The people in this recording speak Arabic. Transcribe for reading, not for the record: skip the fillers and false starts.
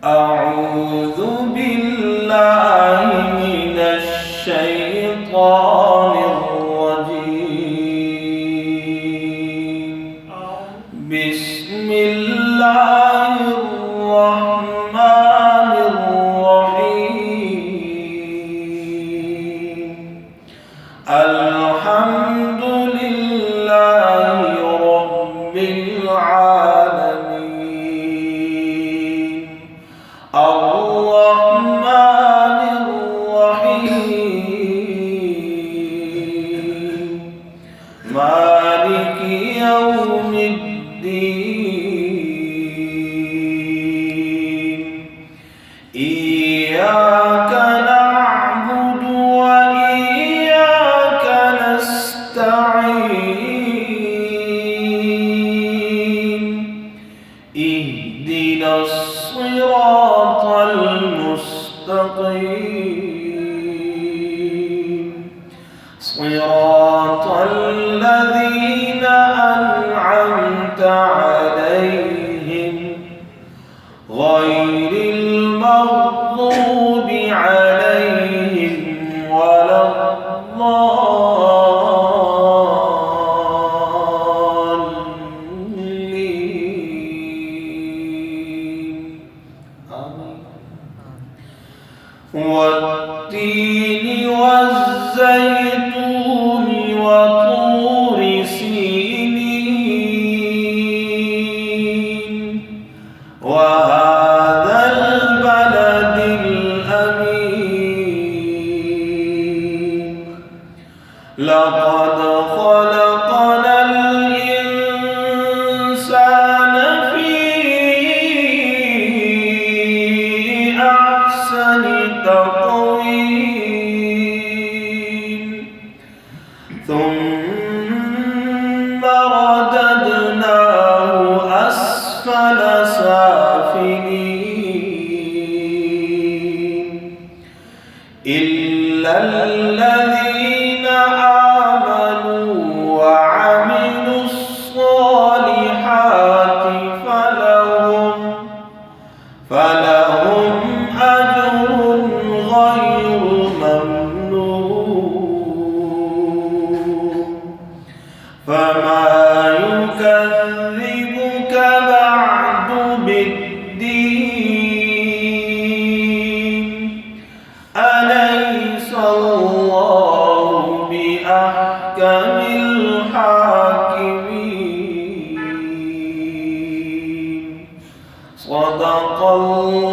أعوذ بالله من الشيطان الرجيم. بسم الله الرحمن الرحيم. الحمد لله رب العالمين. الرحمن الرحيم. مالك يوم الدين. إياك نعبد وإياك نستعين. اهدنا الصراط المستقيم. صراط الذين أنعمت عليهم غير المغضوب عليهم ولا الضالين. آمين. والتين والزيتون وطور سينين وهذا البلد الأمين. لقد خلقنا الإنسان في أحسن تقويم. ثم رددناه أسفل سافلين إلا الذين آمنوا وعملوا الصالحات فلهم أجر غير ممنون. فما يكذبك بعد بالدين. أليس الله بأحكم الحاكمين. صدق الله.